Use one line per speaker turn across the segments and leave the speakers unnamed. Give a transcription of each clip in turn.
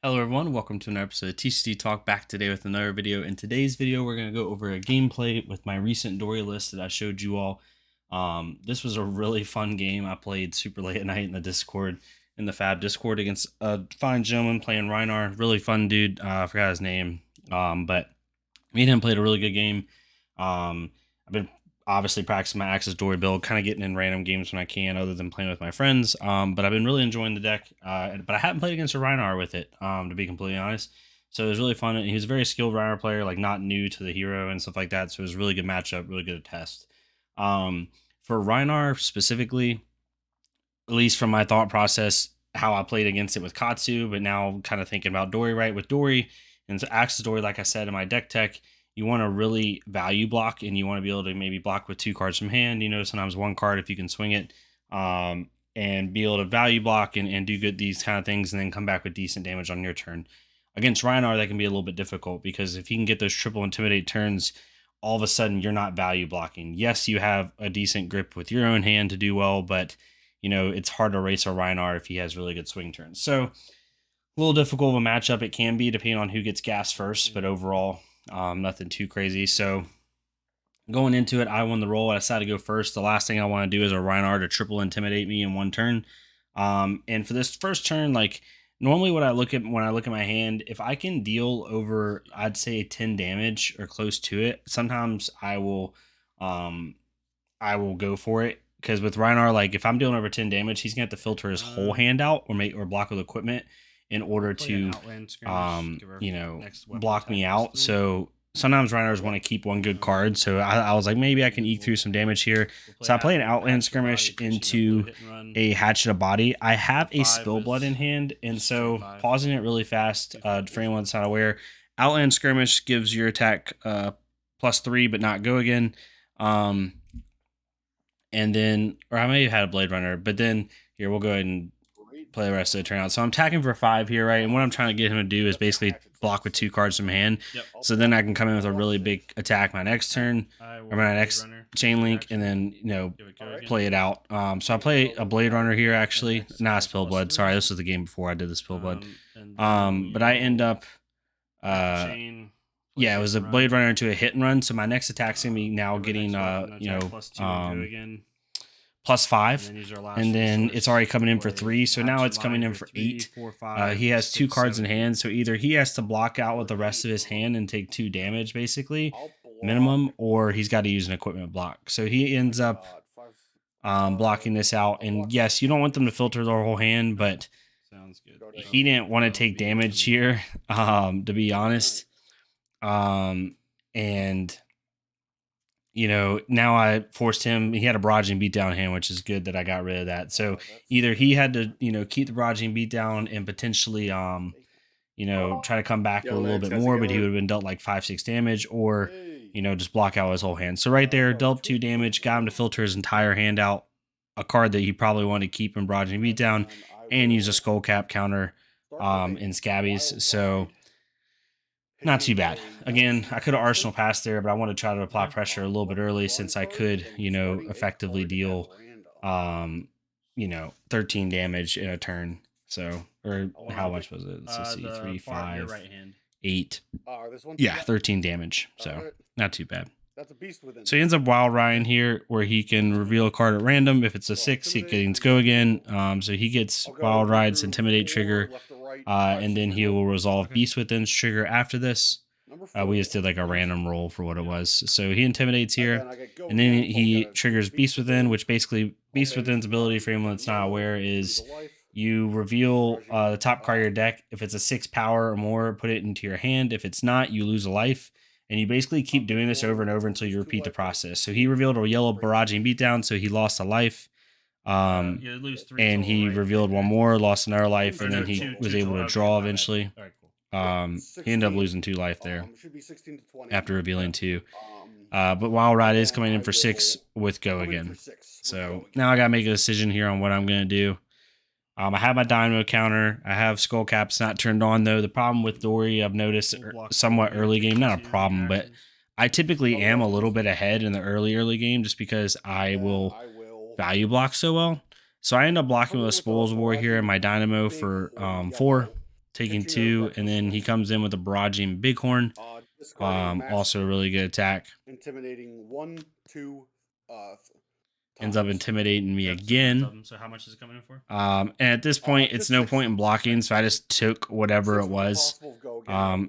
Hello everyone, welcome to another episode of TCG Talk, back today with another video. In today's video, we're going to go over a gameplay with my recent Dory list that I showed you all. This was a really fun game. I played super late at night in the Discord, in the Fab Discord, against a fine gentleman playing Rhinar. Really fun dude. I forgot his name, but me and him played a really good game. I've been obviously practicing my Axis Dory build, kind of getting in random games when I can, other than playing with my friends. But I've been really enjoying the deck. But I haven't played against a Rhinar with it, to be completely honest. So it was really fun. He was a very skilled Rhinar player, like not new to the hero and stuff like that. So it was a really good matchup, really good test. For Rhinar specifically, at least from my thought process, how I played against it with Katsu, but now kind of thinking about Dory, right? With Dory and Axis Dory, like I said in my deck tech, you want to really value block, and you want to be able to maybe block with 2 cards from hand, sometimes 1 card if you can swing it, and be able to value block and do good these kind of things, and then come back with decent damage on your turn. Against Rhinar, that can be a little bit difficult, because if he can get those triple intimidate turns, all of a sudden you're not value blocking. Yes, you have a decent grip with your own hand to do well, but it's hard to race a Rhinar if he has really good swing turns. So a little difficult of a matchup it can be, depending on who gets gas first, but overall, nothing too crazy. So going into it, I won the roll. I decided to go first. The last thing I want to do is a Rhinar to triple intimidate me in 1 turn. And for this first turn, like normally what I look at when I look at my hand, if I can deal over, I'd say 10 damage or close to it, sometimes I will go for it. Because with Rhinar, like if I'm dealing over 10 damage, he's gonna have to filter his whole hand out or block with equipment in order to block me out. So sometimes Rhinars want to keep 1 good card. So I was like, maybe I can eke through some damage here. So I play an Outland Skirmish into a Hatchet of Body. I have a Spill Blood in hand, and so pausing it really fast, for anyone that's not aware, Outland Skirmish gives your attack +3 but not go again. And then, or I may have had a Blade Runner, but then here we'll go ahead and play the rest of the turn out. So I'm attacking for 5 here, right? And what I'm trying to get him to do is basically block with 2 cards from hand. So then I can come in with a really big attack my next turn, or my next chain link, and then play it out. So I play a Blade Runner here, actually, not Spill Blood. Sorry, this was the game before I did the Spill Blood. But I end up, yeah, it was a Blade Runner into a hit and run. So my next attack's gonna be now getting +5, and then it's already coming in for 3, so now it's coming in for 8. He has 2 cards in hand, so either he has to block out with the rest of his hand and take 2 damage basically minimum, or he's got to use an equipment block. So he ends up blocking this out, and yes, you don't want them to filter their whole hand, but he didn't want to take damage here, to be honest. And now I forced him. He had a barraging beatdown hand, which is good that I got rid of that. So either he had to, keep the barraging beatdown and potentially, try to come back with a little bit more, but he would have been dealt like 5-6 damage, or, just block out his whole hand. So right there, dealt 2 damage, got him to filter his entire hand out, a card that he probably wanted to keep in barraging beatdown, and use a skull cap counter, in Scabbies. So not too bad. Again, I could have Arsenal passed there, but I want to try to apply pressure a little bit early, since I could, effectively deal, 13 damage in a turn. So, or how much was it? Let's see, 3, 5, 8. Yeah, 13 damage. So not too bad. So he ends up Wild Ryan here, where he can reveal a card at random. If it's a 6, he can go again. So he gets Wild Ride's Intimidate trigger, and then he will resolve Beast Within's trigger after this. We just did like a random roll for what it was. So he intimidates here, and then he triggers Beast Within, which basically Beast Within's ability, for anyone that's not aware, is you reveal the top card of your deck. If it's a 6 power or more, put it into your hand. If it's not, you lose a life. And you basically keep doing this over and over until you repeat the process. So he revealed a yellow barraging beatdown, so he lost a life. And he revealed 1 more, lost another life, and then he was able to draw eventually. He ended up losing 2 life there after revealing 2. But Wild Ride is coming in for 6 with go again. So now I got to make a decision here on what I'm going to do. I have my Dynamo counter. I have Skull Caps not turned on, though. The problem with Dory, I've noticed somewhat early game, not a problem, but I typically am a little bit ahead in the early game, just because I will value block so well. So I end up blocking with a Spoils War here in my Dynamo for 4. taking 2, and then he comes in with a barraging bighorn. Also a really good attack.
Intimidating 1, 2.
Ends up intimidating me again.
So how much is it coming in for?
And at this point, it's no point in blocking, so I just took whatever it was.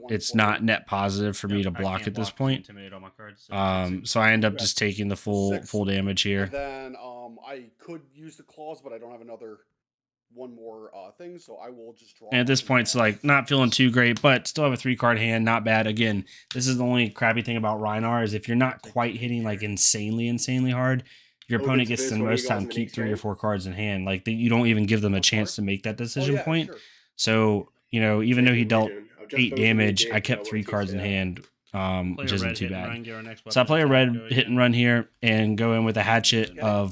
It's not net positive for me to block at this point.
Intimidate all my cards.
So I end up just taking the full damage here.
And then I could use the claws, but I don't have one more thing, so I will just draw.
And at this point, it's like not feeling too great, but still have a 3-card hand, not bad. Again, this is the only crappy thing about Rhinar is if you're not quite hitting like insanely hard, your opponent gets to most time keep 3 or 4 cards in hand. Like you don't even give them a chance to make that decision point. Sure. So even though he dealt 8 damage, I kept 3 cards in hand, which isn't too bad. So I play a red hit and run here and go in with a hatchet of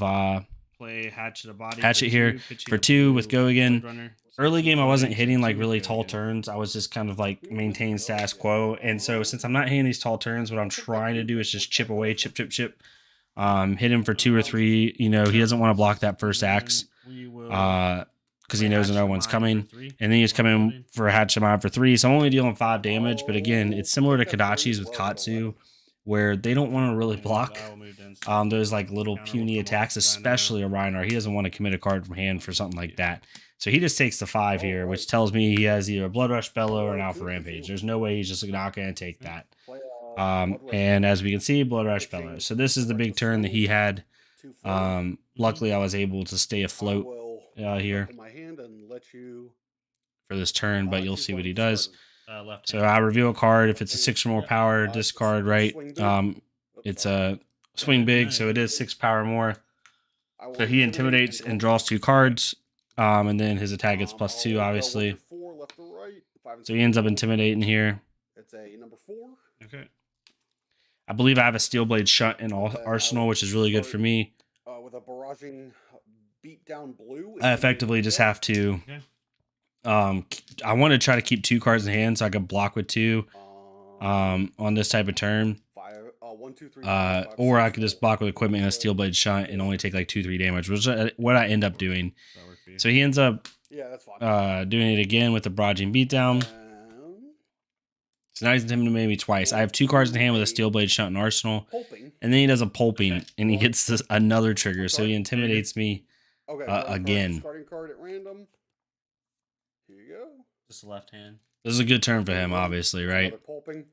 play
hatchet here for 2 with go again. Early game, I wasn't hitting like really tall turns. I was just kind of like maintaining status quo. And so since I'm not hitting these tall turns, what I'm trying to do is just chip away, chip. Hit him for 2 or 3. He doesn't want to block that first axe because he knows another one's coming. And then he's coming for a hatchet mine for 3. So I'm only dealing 5 damage. But again, it's similar to Kadachi's with Katsu, where they don't want to really block those like little puny attacks, especially a Rhinar. He doesn't want to commit a card from hand for something like that. So he just takes the 5 here, which tells me he has either a Blood Rush Bellow or an Alpha Rampage. There's no way he's just not going to take that. And as we can see, Blood Rush Bellow. So this is the big turn that he had. Luckily, I was able to stay afloat here for this turn, but you'll see what he does. So I reveal a card. If it's a 6 or more power, discard, right? It's a swing big, so it is 6 power more. So he intimidates and draws 2 cards. And then his attack gets +2, obviously. So he ends up intimidating here.
It's a number 4.
Okay.
I believe I have a Steel Blade Shunt in Arsenal, which is really good for me.
With a barraging beatdown blue.
I effectively just have to. I want to try to keep 2 cards in hand so I can block with 2 on this type of turn.
1, 2, 3,
or I could just block with equipment and a Steel Blade Shunt and only take like 2-3 damage, which is what I end up doing. So he ends up doing it again with the barraging beatdown. So now he's intimidated me twice. I have 2 cards in hand with a Steel Blade Shunt in Arsenal. And then he does a pulping, and he gets another trigger. So he intimidates me again.
Discarding card at random. Here you go.
Just the left hand.
This is a good turn for him, obviously, right?
Pulping.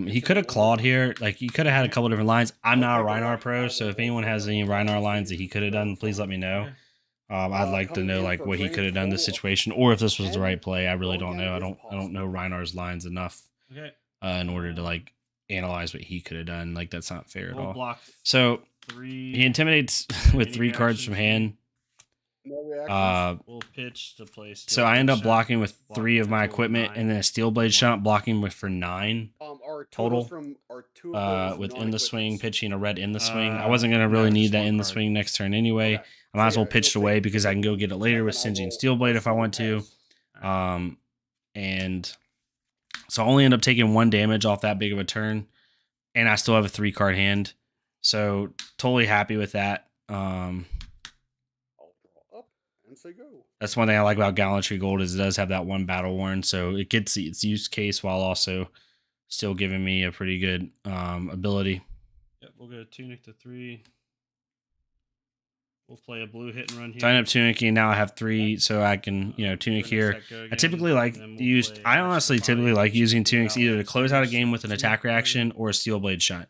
He could have clawed here. Like, he could have had a couple different lines. I'm not a Rhinar pro, so if anyone has any Rhinar lines that he could have done, please let me know. I'd like to know like what he could have done in this situation, or if this was the right play. I really don't know. I don't know Rhinar's lines enough in order to like analyze what he could have done. Like, that's not fair at all. So he intimidates with 3 cards from hand.
We'll pitch to place.
So I end up blocking with 3 of my equipment, and then a Steel Blade Shunt blocking with for 9 total. With in the swing, pitching a red in the swing. I wasn't gonna really need that in the swing next turn anyway. I might as well pitch it away because I can go get it later with Singeing Steel Blade if I want to. And so I only end up taking 1 damage off that big of a turn, and I still have a 3-card hand. So totally happy with that. That's one thing I like about Gallantry Gold is it does have that 1 battle worn, so it gets its use case while also still giving me a pretty good ability.
Yep, we'll go Tunic to 3. We'll play a blue hit and run here.
So I end up tunicking. Now I have 3, so I can, tunic here. I typically like I honestly typically like using tunics either to close out a game with an attack reaction or a Steel Blade Shunt.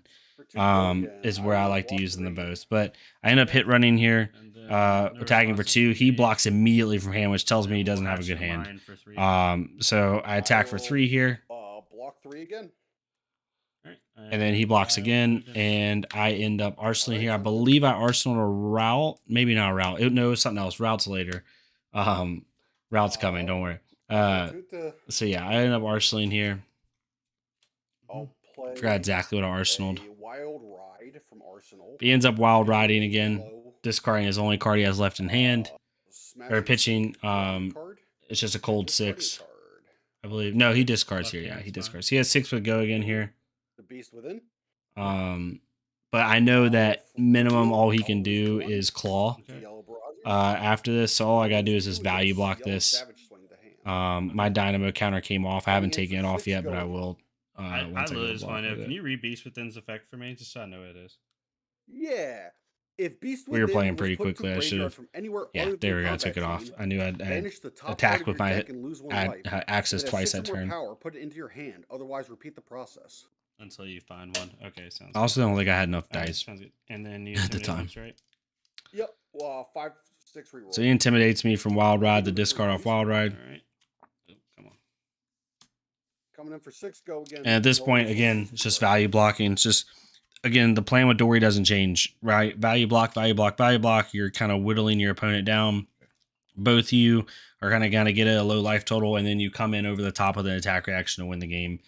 Is where I like to use them the most. But I end up hit running here, attacking for 2. He blocks immediately from hand, which tells me he doesn't have a good hand. So I attack for 3 here.
Block 3 again.
And then he blocks again, and I end up arsenaling here. I believe I arsenaled a Rout. Maybe not a Rout. No, it was something else. Rout's later. Rout's coming. Don't worry. So yeah, I end up arsenaling here. Forgot exactly what I arsenaled.
Wild Ride from Arsenal.
He ends up wild riding again, discarding his only card he has left in hand. Or pitching. It's just a cold 6. I believe. No, he discards here. Yeah, he discards. He has 6 with go again here.
The Beast Within.
But I know that minimum all he can do is claw. After this, so all I gotta do is just value block this. My dynamo counter came off. I haven't
Coming in
taken
for
it off
6
yet, but
go
I
again.
will.
I
Once I go
literally
to
just
block
want to know.
with
Can
it.
you read Beast Within's effect for me, just so I know what it is?
Yeah. If Beast
We were
Within
playing
was
pretty
put to
quickly. I should
graveyard
have.
from anywhere
Yeah,
other than
there
your
we go. I took
combat
it off.
chain,
I knew I'd
banish the top card
attacked
of
with
your
my
deck and lose 1 life.
access
If it has
twice
6 or
that
more
turn.
power, put it into your hand. Otherwise, repeat the process.
Until you find one. Okay, sounds
I also
good.
don't think I had enough
Okay,
dice
sounds good. And then you
at the
intimidate
time.
once, right?
Yep. 5, 6 reroll.
So he intimidates me from Wild Ride, the discard off Wild Ride.
All right. Oh, come on.
Coming in for 6 go again.
And at this
No
point, again,
resources
it's just
for it.
value blocking. It's just, again, the plan with Dory doesn't change, right? Value block, value block, value block. You're kind of whittling your opponent down. Both of you are kind of going to get a low life total, and then you come in over the top of the attack reaction to win the game.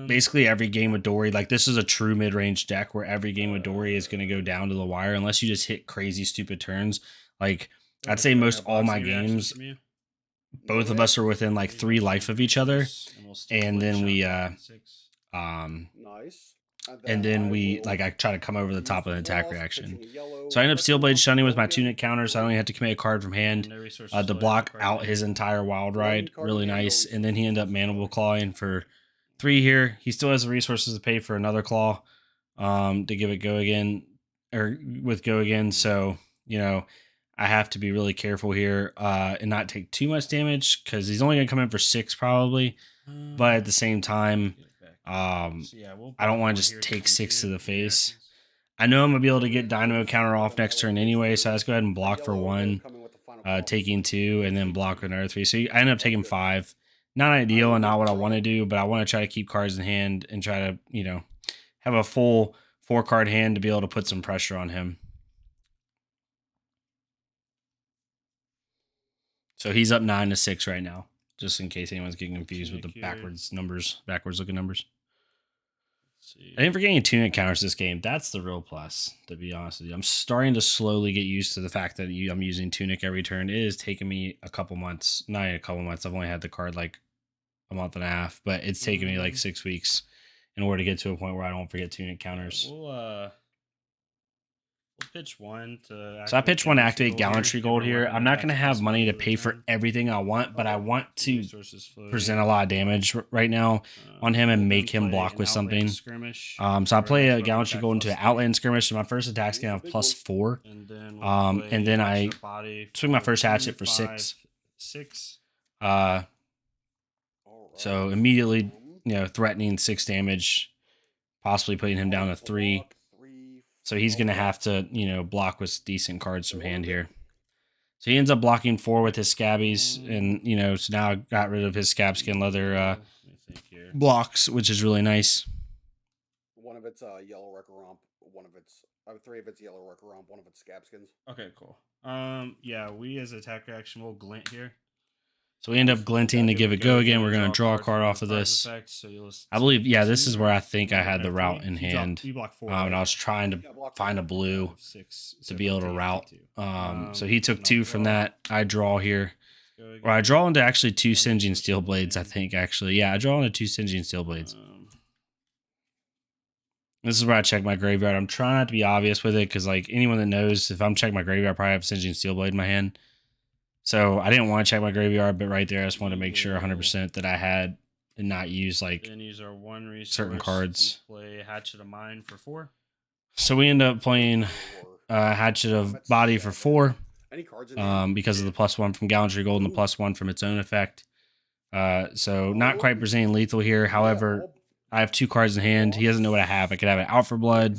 Basically, every game with Dory, like this is a true mid-range deck where every game with Dory is going to go down to the wire unless you just hit crazy, stupid turns. Like, I'd say most all my games, both of us are within like 3 life of each other, and then we
Nice.
and then we like I try to come over the top of an attack reaction. So I end up Steelblade Shunning with my Tunic counter, so I only have to commit a card from hand to block out his entire Wild Ride. Really nice. And then he ended up Mandible Clawing for 3 here. He still has the resources to pay for another claw to give it go again, or with go again. So, you know, I have to be really careful here and not take too much damage because he's only going to come in for 6 probably. But at the same time, I don't want to just take 6 to the face. I know I'm going to be able to get Dynamo counter off next turn anyway, so let's go ahead and block for 1, taking 2, and then block for another 3. So I end up taking 5. Not ideal and not what I want to do, but I want to try to keep cards in hand and try to, you know, have a full 4-card hand to be able to put some pressure on him. So he's up 9-6 right now, just in case anyone's getting confused with the backwards looking numbers. I didn't forget any Tunic counters this game. That's the real plus, to be honest with you. I'm starting to slowly get used to the fact that I'm using Tunic every turn. It is taking me a couple months. Not even a couple months. I've only had the card like a month and a half, but it's taken me like 6 weeks in order to get to a point where I don't forget Tunic counters.
We'll pitch 1 to.
So I pitch 1 to activate Gallantry Gold here. I'm not going to have money to pay for everything I want, but I want to present a lot of damage right now on him and make him block with something. So I play a Gallantry Gold into an Outland Skirmish. So my first attack's going to have +4. And then I swing my first hatchet for 6. So immediately, you know, threatening 6 damage, possibly putting him down to 3. So he's going to have to, you know, block with decent cards from hand here. So he ends up blocking 4 with his Scabbies. And, you know, so now I got rid of his Scab Skin Leather blocks, which is really nice.
One of it's yellow Wrecker Romp. 3 of it's yellow Wrecker Romp. 1 of it's Scab Skins.
Okay, cool. Yeah, we as attack reaction will glint here.
So we end up glinting to give it go again. We're going to draw a card off of this. I believe, yeah, this is where I think I had the Rout in hand. And I was trying to find a blue to be able to route. So he took 2 from that. I draw here. Or I draw into actually 2 Singeing Steel Blades, I think, actually. Yeah, I draw into 2 Singeing Steel Blades. This is where I check my graveyard. I'm trying not to be obvious with it because, like, anyone that knows, if I'm checking my graveyard, I probably have Singeing Steel Blade in my hand. So I didn't want to check my graveyard, but right there, I just wanted to make sure 100% that I had and not use like certain cards.
Play Hatchet of Mine for 4.
So we end up playing Hatchet of Body for 4 because of the +1 from Gallantry Gold and the +1 from its own effect. So not quite presenting lethal here. However, I have 2 cards in hand. He doesn't know what I have. I could have an Out for Blood.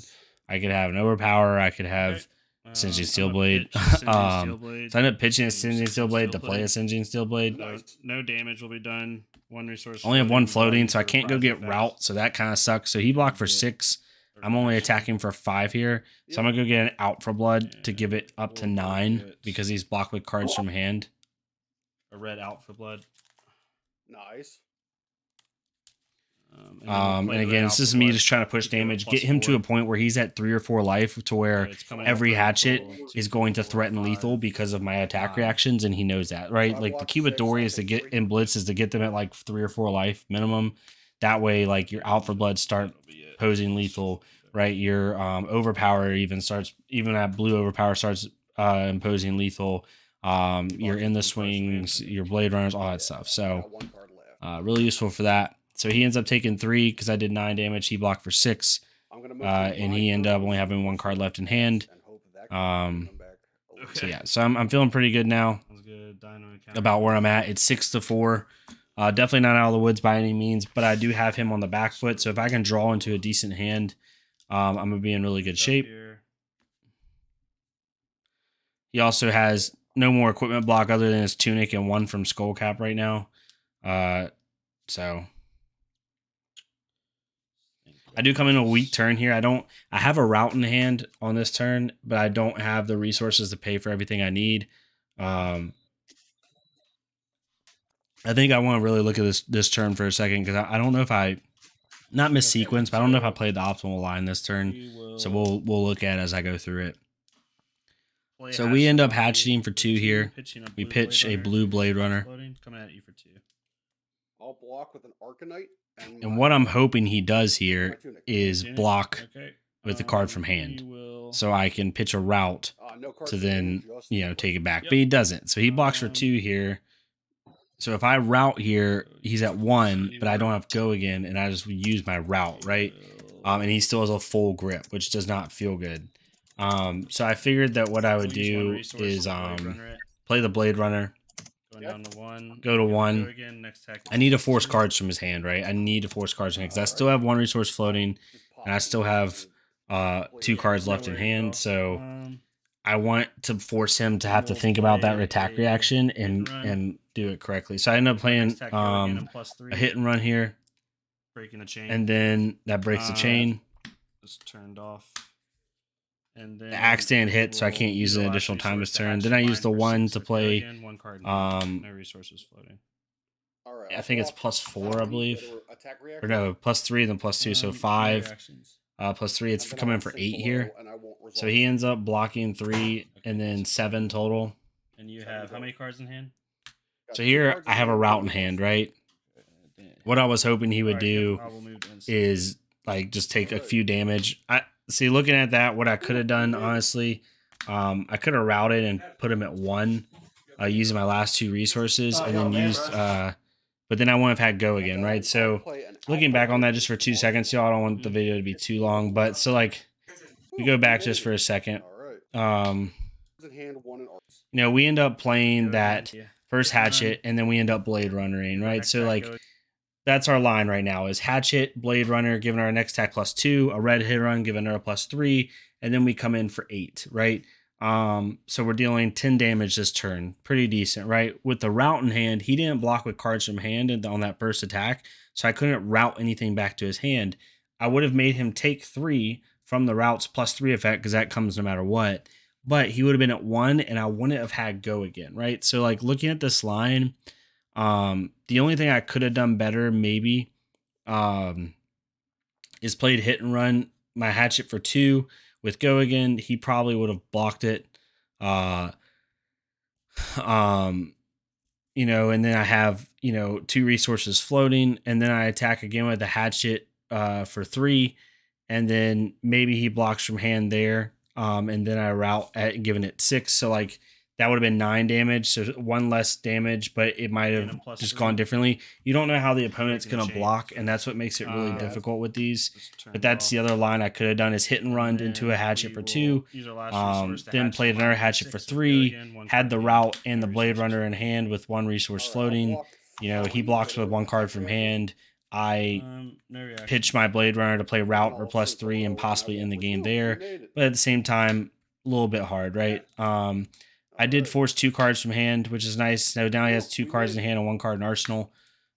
I could have an Overpower. I could have Singeing Steel Blade. So I ended up pitching a Singeing Steel Blade to play a Singeing Steel Blade.
No damage will be done. 1 resource.
Only have 1 floating, so I can't go get Rout. So that kind of sucks. So he blocked for 6. I'm only attacking for 5 here. So I'm going to go get an Out for Blood to give it up to 9 because he's blocked with cards from hand.
A red Out for Blood.
Nice.
And again, this is me just trying to push damage, get him to a point where he's at 3 or 4 life to where every hatchet is going to threaten lethal because of my attack reactions, and he knows that, right? Like the key with Dory is to get in Blitz is to get them at like 3 or 4 life minimum. That way, like your Out for Blood start posing lethal, right? Your Overpower even at blue Overpower starts imposing lethal. your in the swings, your blade runners, all that stuff. So really useful for that. So he ends up taking 3 because I did 9 damage. He blocked for 6, and he ended up only having 1 card left in hand. So yeah, so I'm feeling pretty good now about where I'm at. It's 6-4. Definitely not out of the woods by any means, but I do have him on the back foot. So if I can draw into a decent hand, I'm gonna be in really good shape. He also has no more equipment block other than his tunic and 1 from Skullcap right now. So I do come in a weak turn here. I have a route in hand on this turn, but I don't have the resources to pay for everything I need. I think I want to really look at this turn for a second because I don't know if I not miss sequence, but I don't know if I played the optimal line this turn. So we'll look at it as I go through it. So we end up hatcheting for 2 here. We pitch a blue Blade Runner.
Coming at you for 2.
I'll block with an Arcanite.
And what I'm hoping he does here is block with the card from hand. So I can pitch a route to then, take it back. But he doesn't. So he blocks for 2 here. So if I route here, he's at 1, but I don't have go again, and I just use my route, right? And he still has a full grip, which does not feel good. So I figured that what I would do is play the Blade Runner.
Down to 1.
Go to 1.
Go again, next tech.
I need to force cards from his hand, right? I need to force cards from him because I still have 1 resource floating, and I still have 2 cards left in hand. So I want to force him to have to think about that attack reaction and do it correctly. So I end up playing a hit and run here,
breaking the chain,
and then that breaks the chain.
Just turned off. And then
the axe stand hit, so I can't use an additional time this turn. Then I use the 1 to play.
No resources floating.
I think it's +4, I believe. Or no, +3, then +2, so 5. +3, it's coming for 8 here. So he ends up blocking 3 and then 7 total.
And you have how many cards in hand?
So here I have a route in hand, right? What I was hoping he would do is like just take a few damage. See, looking at that, what I could have done, honestly, I could have routed and put him at 1 using my last 2 resources and then used, but then I wouldn't have had go again, right? So looking back on that just for 2 seconds, y'all, I don't want the video to be too long, but so like we go back just for a second. We end up playing that first hatchet and then we end up Blade Runnering, right? So like that's our line right now is hatchet, Blade Runner, giving our next attack +2, a red hit run, giving her a +3, and then we come in for 8, right? So we're dealing 10 damage this turn. Pretty decent, right? With the route in hand, he didn't block with cards from hand on that first attack, so I couldn't route anything back to his hand. I would have made him take 3 from the route's +3 effect, because that comes no matter what, but he would have been at 1, and I wouldn't have had go again, right? So like looking at this line, the only thing I could have done better maybe is played hit and run my hatchet for 2 with go again. He probably would have blocked it. And then I have, 2 resources floating, and then I attack again with the hatchet for 3, and then maybe he blocks from hand there. And then I route at giving it 6. So like that would have been 9 damage, so 1 less damage, but it might have just gone differently. You don't know how the opponent's going to block, and that's what makes it really difficult with these. But that's the other line I could have done is hit and run into a hatchet for 2, then played another hatchet for 3, had the route and the Blade Runner in hand with 1 resource floating. He blocks with 1 card from hand. I pitch my Blade Runner to play route or +3 and possibly end the game there. But at the same time, a little bit hard, right? I did force 2 cards from hand, which is nice. So now he has 2 cards in hand and 1 card in arsenal.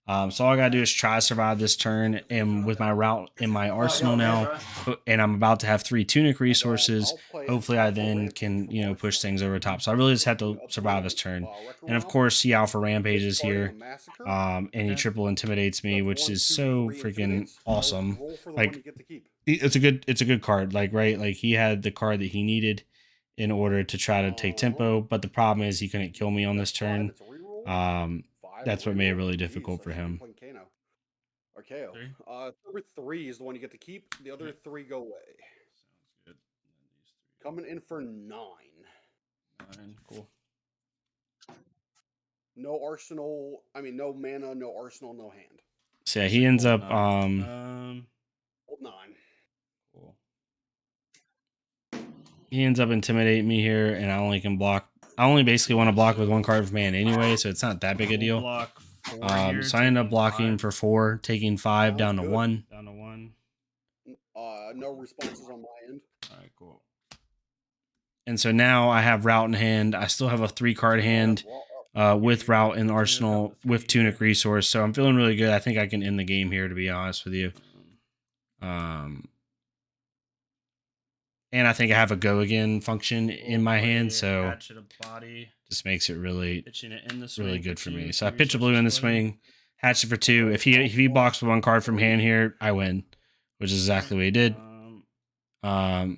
So all I gotta do is try to survive this turn, and with my route in my arsenal now, and I'm about to have 3 tunic resources. Hopefully, I then can push things over the top. So I really just have to survive this turn, and of course, he alpha rampages here, and he triple intimidates me, which is so freaking awesome. Like it's a good card, like right, like he had the card that he needed in order to try to take tempo, but the problem is he couldn't kill me on this turn. That's what made it really difficult for him.
Archaeo. Number 3 is the one you get to keep. The other 3 go away.
Sounds good.
Coming in for 9.
9, cool.
no arsenal. I mean, no mana, no arsenal, no hand.
So yeah, he ends up
Hold 9.
Cool.
he ends up intimidating me here, and I only can block. I only basically want to block with 1 card from hand anyway, so it's not that big a
We'll
deal.
block 4 here,
So I end up
taking
blocking
5.
for 4, taking 5 down to
Sounds good.
1.
Down to 1.
No responses on my end.
All right, cool.
And so now I have Rout in hand. I still have a 3-card hand with Rout in Arsenal with Tunic Resource. So I'm feeling really good. I think I can end the game here, to be honest with you. And I think I have a go again function in my hand, so just makes it really good for me. So I pitch a blue in the swing, hatch it for 2. If he blocks with 1 card from hand here, I win, which is exactly what he did.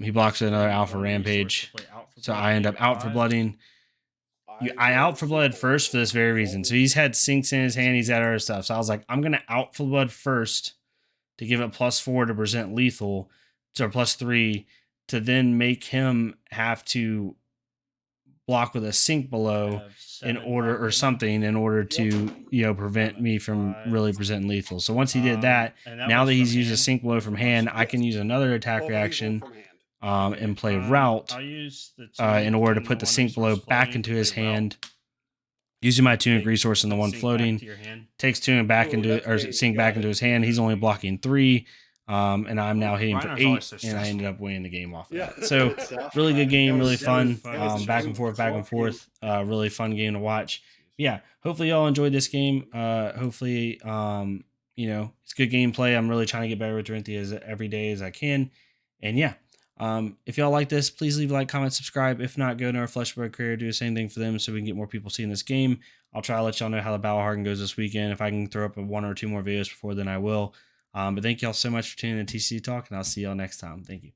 He blocks another Alpha Rampage, so I end up out for blooding. I out for blood first for this very reason. So he's had sinks in his hand, he's had other stuff. So I was like, I'm gonna out for blood first to give it +4 to present lethal, or +3 to then make him have to block with a sink below in order or something in order to prevent me from really presenting lethal. So once he did that, now that he's used a sink below from hand, I can use another attack reaction and play Rout in order to put the sink below back into his hand. Using my Tunic Resource and the 1 floating, takes Tunic back sink back into his hand. He's only blocking 3. And I'm now hitting for 8, and I ended up winning the game off of that. So really good game, really fun. Back and forth. Really fun game to watch. Yeah, hopefully y'all enjoyed this game. Hopefully, it's good gameplay. I'm really trying to get better with Dorinthea every day as I can. And yeah, if y'all like this, please leave a like, comment, subscribe. If not, go to our Fleshblood career, do the same thing for them so we can get more people seeing this game. I'll try to let y'all know how the Battle Harden goes this weekend. If I can throw up 1 or 2 more videos before then, I will. But thank y'all so much for tuning in to TCG Talk, and I'll see y'all next time. Thank you.